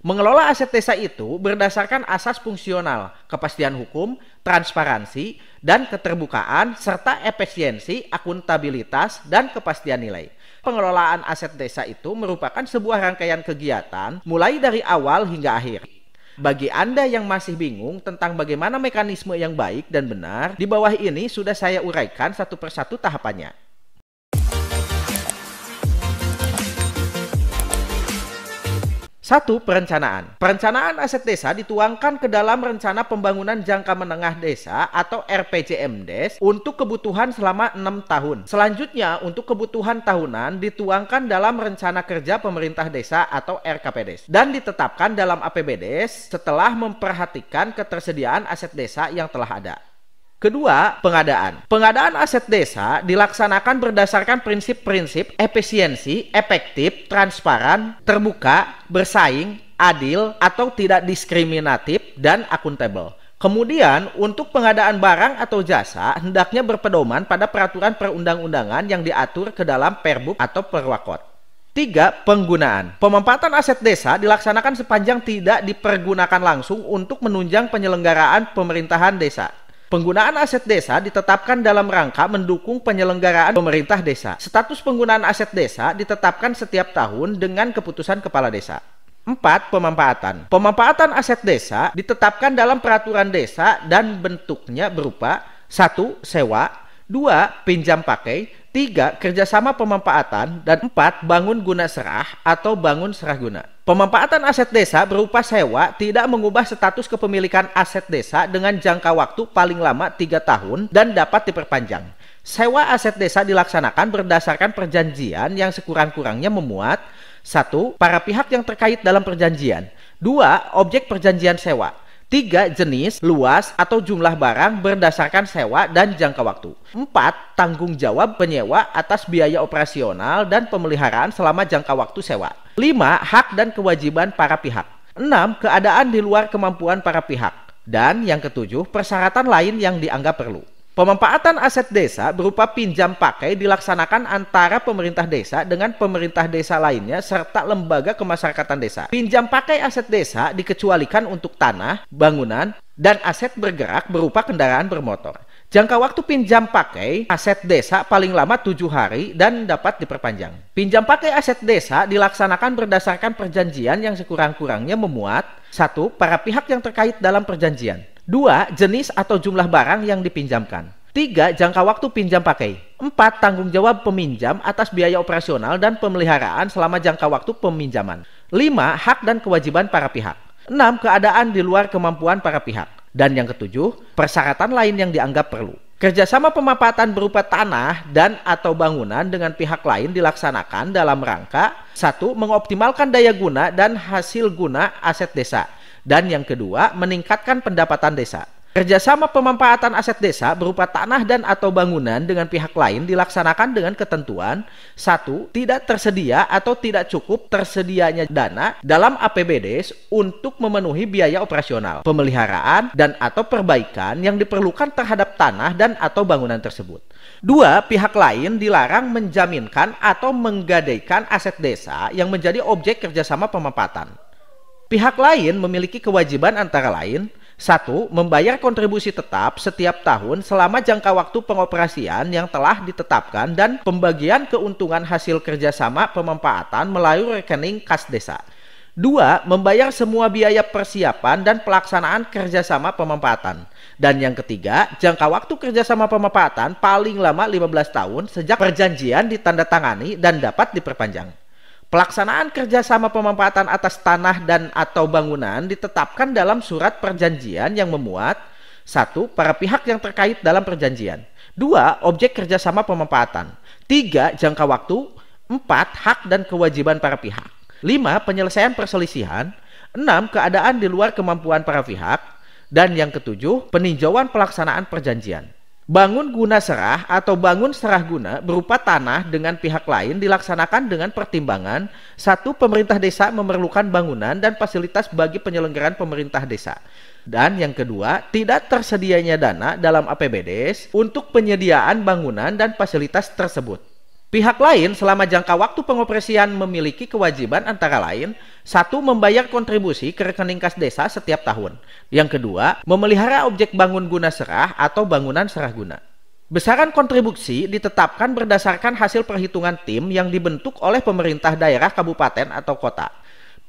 Mengelola aset desa itu berdasarkan asas fungsional, kepastian hukum, transparansi, dan keterbukaan, serta efisiensi, akuntabilitas, dan kepastian nilai. Pengelolaan aset desa itu merupakan sebuah rangkaian kegiatan mulai dari awal hingga akhir. Bagi Anda yang masih bingung tentang bagaimana mekanisme yang baik dan benar, di bawah ini sudah saya uraikan satu persatu tahapannya. 1. Perencanaan. Perencanaan aset desa dituangkan ke dalam Rencana Pembangunan Jangka Menengah Desa atau RPJMDes untuk kebutuhan selama 6 tahun. Selanjutnya, untuk kebutuhan tahunan dituangkan dalam Rencana Kerja Pemerintah Desa atau RKPDes dan ditetapkan dalam APBDes setelah memperhatikan ketersediaan aset desa yang telah ada. Kedua, pengadaan. Pengadaan aset desa dilaksanakan berdasarkan prinsip-prinsip efisiensi, efektif, transparan, terbuka, bersaing, adil, atau tidak diskriminatif, dan akuntabel. Kemudian, untuk pengadaan barang atau jasa, hendaknya berpedoman pada peraturan perundang-undangan yang diatur ke dalam Perbuk atau Perwakot. 3. Penggunaan. Pemanfaatan aset desa dilaksanakan sepanjang tidak dipergunakan langsung untuk menunjang penyelenggaraan pemerintahan desa. Penggunaan aset desa ditetapkan dalam rangka mendukung penyelenggaraan pemerintah desa. Status penggunaan aset desa ditetapkan setiap tahun dengan keputusan kepala desa. 4. Pemanfaatan. Pemanfaatan aset desa ditetapkan dalam peraturan desa dan bentuknya berupa 1. Sewa, 2. Pinjam pakai, 3. Kerjasama pemanfaatan, dan 4. Bangun guna serah atau bangun serah guna. Pemanfaatan aset desa berupa sewa tidak mengubah status kepemilikan aset desa dengan jangka waktu paling lama 3 tahun dan dapat diperpanjang. Sewa aset desa dilaksanakan berdasarkan perjanjian yang sekurang-kurangnya memuat 1. Para pihak yang terkait dalam perjanjian, 2. Objek perjanjian sewa, 3. Jenis, luas, atau jumlah barang berdasarkan sewa dan jangka waktu, 4. Tanggung jawab penyewa atas biaya operasional dan pemeliharaan selama jangka waktu sewa, 5. Hak dan kewajiban para pihak, 6. Keadaan di luar kemampuan para pihak, dan yang ketujuh, persyaratan lain yang dianggap perlu. Pemanfaatan aset desa berupa pinjam pakai dilaksanakan antara pemerintah desa dengan pemerintah desa lainnya serta lembaga kemasyarakatan desa. Pinjam pakai aset desa dikecualikan untuk tanah, bangunan, dan aset bergerak berupa kendaraan bermotor. Jangka waktu pinjam pakai aset desa paling lama 7 hari dan dapat diperpanjang. Pinjam pakai aset desa dilaksanakan berdasarkan perjanjian yang sekurang-kurangnya memuat 1. Para pihak yang terkait dalam perjanjian, 2. Jenis atau jumlah barang yang dipinjamkan, 3. Jangka waktu pinjam pakai, 4. Tanggung jawab peminjam atas biaya operasional dan pemeliharaan selama jangka waktu peminjaman, 5. Hak dan kewajiban para pihak, 6. Keadaan di luar kemampuan para pihak, dan yang ketujuh, persyaratan lain yang dianggap perlu. Kerjasama pemanfaatan berupa tanah dan atau bangunan dengan pihak lain dilaksanakan dalam rangka 1. Mengoptimalkan daya guna dan hasil guna aset desa, dan yang kedua, meningkatkan pendapatan desa. Kerjasama pemanfaatan aset desa berupa tanah dan atau bangunan dengan pihak lain dilaksanakan dengan ketentuan 1. Tidak tersedia atau tidak cukup tersedianya dana dalam APBDes untuk memenuhi biaya operasional, pemeliharaan, dan atau perbaikan yang diperlukan terhadap tanah dan atau bangunan tersebut. 2. Pihak lain dilarang menjaminkan atau menggadaikan aset desa yang menjadi objek kerjasama pemanfaatan. Pihak lain memiliki kewajiban antara lain 1. Membayar kontribusi tetap setiap tahun selama jangka waktu pengoperasian yang telah ditetapkan dan pembagian keuntungan hasil kerjasama pemanfaatan melalui rekening kas desa. 2. Membayar semua biaya persiapan dan pelaksanaan kerjasama pemanfaatan. Dan yang ketiga, jangka waktu kerjasama pemanfaatan paling lama 15 tahun sejak perjanjian ditandatangani dan dapat diperpanjang. Pelaksanaan kerjasama pemanfaatan atas tanah dan atau bangunan ditetapkan dalam surat perjanjian yang memuat 1. Para pihak yang terkait dalam perjanjian, 2. Objek kerjasama pemanfaatan, 3. Jangka waktu, 4. Hak dan kewajiban para pihak, 5. Penyelesaian perselisihan, 6. Keadaan di luar kemampuan para pihak, dan yang ketujuh, peninjauan pelaksanaan perjanjian. Bangun guna serah atau bangun serah guna berupa tanah dengan pihak lain dilaksanakan dengan pertimbangan 1. Pemerintah desa memerlukan bangunan dan fasilitas bagi penyelenggaraan pemerintah desa, dan yang kedua, tidak tersedianya dana dalam APBDes untuk penyediaan bangunan dan fasilitas tersebut. Pihak lain selama jangka waktu pengoperasian memiliki kewajiban antara lain: 1. Membayar kontribusi ke rekening kas desa setiap tahun. Yang kedua, memelihara objek bangun guna serah atau bangunan serah guna. Besaran kontribusi ditetapkan berdasarkan hasil perhitungan tim yang dibentuk oleh pemerintah daerah, kabupaten, atau kota.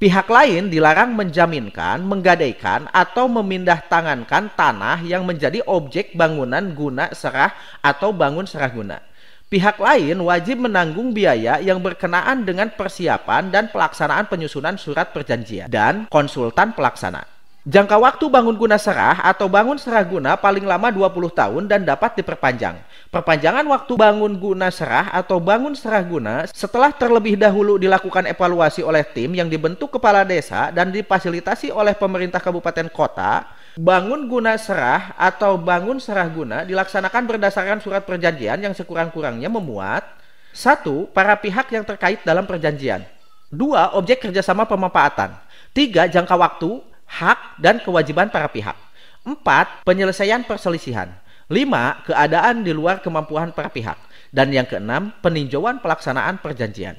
Pihak lain dilarang menjaminkan, menggadaikan, atau memindahtangankan tanah yang menjadi objek bangunan guna serah atau bangun serah guna. Pihak lain wajib menanggung biaya yang berkenaan dengan persiapan dan pelaksanaan penyusunan surat perjanjian dan konsultan pelaksana. Jangka waktu bangun guna serah atau bangun serah guna paling lama 20 tahun dan dapat diperpanjang. Perpanjangan waktu bangun guna serah atau bangun serah guna setelah terlebih dahulu dilakukan evaluasi oleh tim yang dibentuk kepala desa dan difasilitasi oleh pemerintah kabupaten kota. Bangun guna serah atau bangun serah guna dilaksanakan berdasarkan surat perjanjian yang sekurang-kurangnya memuat: 1. Para pihak yang terkait dalam perjanjian. 2. Objek kerjasama pemanfaatan. 3. Jangka waktu, hak, dan kewajiban para pihak. 4. Penyelesaian perselisihan. 5. Keadaan di luar kemampuan para pihak. Dan yang keenam, peninjauan pelaksanaan perjanjian.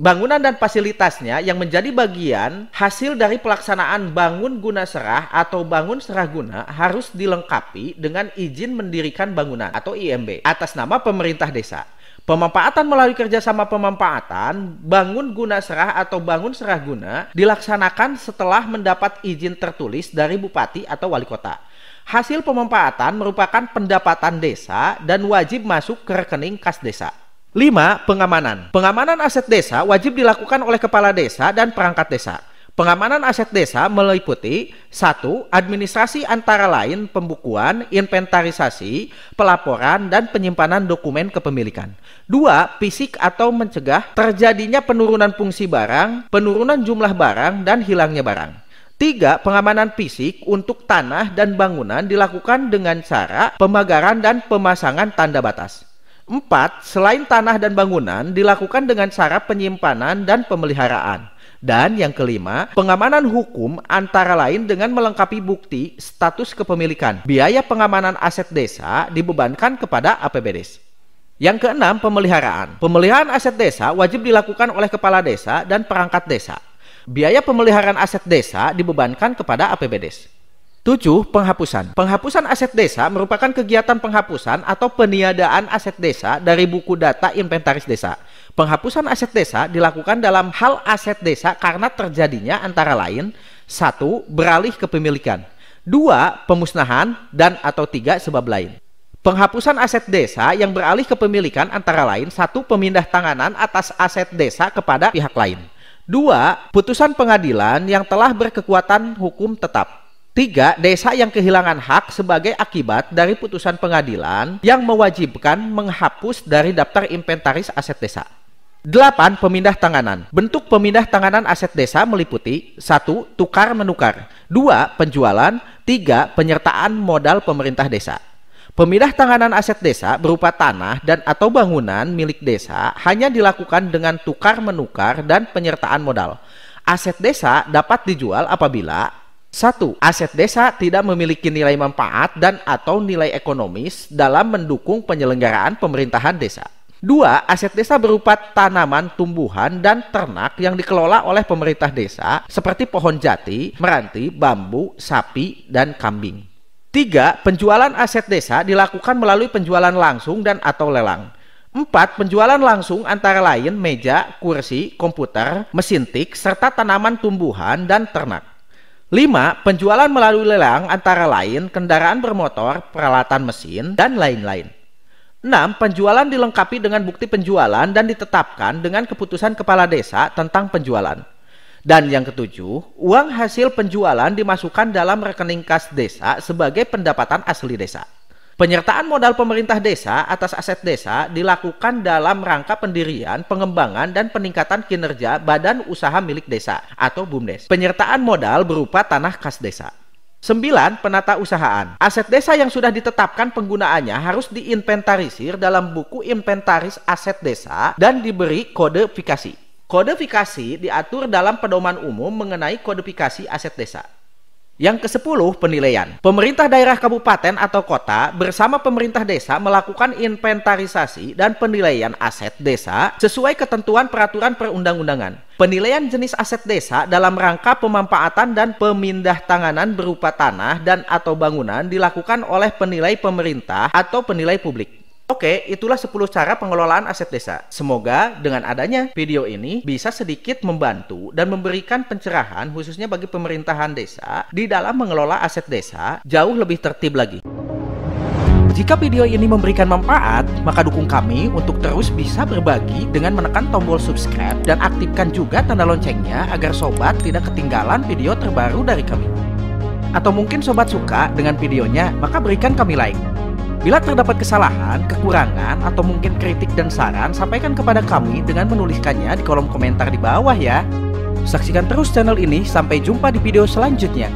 Bangunan dan fasilitasnya yang menjadi bagian hasil dari pelaksanaan bangun guna serah atau bangun serah guna harus dilengkapi dengan izin mendirikan bangunan atau IMB atas nama pemerintah desa. Pemanfaatan melalui kerjasama pemanfaatan bangun guna serah atau bangun serah guna dilaksanakan setelah mendapat izin tertulis dari bupati atau wali kota. Hasil pemanfaatan merupakan pendapatan desa dan wajib masuk ke rekening kas desa. 5. Pengamanan. Pengamanan aset desa wajib dilakukan oleh kepala desa dan perangkat desa. Pengamanan aset desa meliputi: 1. Administrasi antara lain pembukuan, inventarisasi, pelaporan, dan penyimpanan dokumen kepemilikan. 2. Fisik atau mencegah terjadinya penurunan fungsi barang, penurunan jumlah barang, dan hilangnya barang. 3. Pengamanan fisik untuk tanah dan bangunan dilakukan dengan cara pemagaran dan pemasangan tanda batas. 4. Selain tanah dan bangunan dilakukan dengan cara penyimpanan dan pemeliharaan. Dan yang kelima, pengamanan hukum antara lain dengan melengkapi bukti status kepemilikan. Biaya pengamanan aset desa dibebankan kepada APBDes. Yang keenam, pemeliharaan. Pemeliharaan aset desa wajib dilakukan oleh kepala desa dan perangkat desa. Biaya pemeliharaan aset desa dibebankan kepada APBDes. 7. Penghapusan. Penghapusan aset desa merupakan kegiatan penghapusan atau peniadaan aset desa dari buku data inventaris desa. Penghapusan aset desa dilakukan dalam hal aset desa karena terjadinya antara lain: 1. Beralih kepemilikan. 2. Pemusnahan, dan atau 3. Sebab lain. Penghapusan aset desa yang beralih kepemilikan antara lain: 1. Pemindah-tanganan atas aset desa kepada pihak lain. 2. Putusan pengadilan yang telah berkekuatan hukum tetap. 3. Desa yang kehilangan hak sebagai akibat dari putusan pengadilan yang mewajibkan menghapus dari daftar inventaris aset desa. 8. Pemindah tanganan. Bentuk pemindah tanganan aset desa meliputi: 1. Tukar-menukar. 2. Penjualan. 3. Penyertaan modal pemerintah desa. Pemindah tanganan aset desa berupa tanah dan atau bangunan milik desa hanya dilakukan dengan tukar-menukar dan penyertaan modal. Aset desa dapat dijual apabila: 1. Aset desa tidak memiliki nilai manfaat dan atau nilai ekonomis dalam mendukung penyelenggaraan pemerintahan desa. 2. Aset desa berupa tanaman, tumbuhan, dan ternak yang dikelola oleh pemerintah desa seperti pohon jati, meranti, bambu, sapi, dan kambing. 3. Penjualan aset desa dilakukan melalui penjualan langsung dan atau lelang. 4. Penjualan langsung antara lain meja, kursi, komputer, mesin tik, serta tanaman, tumbuhan, dan ternak. 5. Penjualan melalui lelang antara lain kendaraan bermotor, peralatan mesin, dan lain-lain. 6. Penjualan dilengkapi dengan bukti penjualan dan ditetapkan dengan keputusan kepala desa tentang penjualan. Dan yang ketujuh, uang hasil penjualan dimasukkan dalam rekening kas desa sebagai pendapatan asli desa. Penyertaan modal pemerintah desa atas aset desa dilakukan dalam rangka pendirian, pengembangan, dan peningkatan kinerja badan usaha milik desa atau BUMDes. Penyertaan modal berupa tanah kas desa. 9. Penata usahaan. Aset desa yang sudah ditetapkan penggunaannya harus diinventarisir dalam buku inventaris aset desa dan diberi kodifikasi. Kodifikasi diatur dalam pedoman umum mengenai kodifikasi aset desa. Yang ke-10, penilaian. Pemerintah daerah kabupaten atau kota bersama pemerintah desa melakukan inventarisasi dan penilaian aset desa sesuai ketentuan peraturan perundang-undangan. Penilaian jenis aset desa dalam rangka pemanfaatan dan pemindahtanganan berupa tanah dan atau bangunan dilakukan oleh penilai pemerintah atau penilai publik. Oke, itulah 10 cara pengelolaan aset desa. Semoga dengan adanya video ini bisa sedikit membantu dan memberikan pencerahan khususnya bagi pemerintahan desa di dalam mengelola aset desa jauh lebih tertib lagi. Jika video ini memberikan manfaat, maka dukung kami untuk terus bisa berbagi dengan menekan tombol subscribe dan aktifkan juga tanda loncengnya agar sobat tidak ketinggalan video terbaru dari kami. Atau mungkin sobat suka dengan videonya, maka berikan kami like. Bila terdapat kesalahan, kekurangan, atau mungkin kritik dan saran, sampaikan kepada kami dengan menuliskannya di kolom komentar di bawah ya. Saksikan terus channel ini, sampai jumpa di video selanjutnya.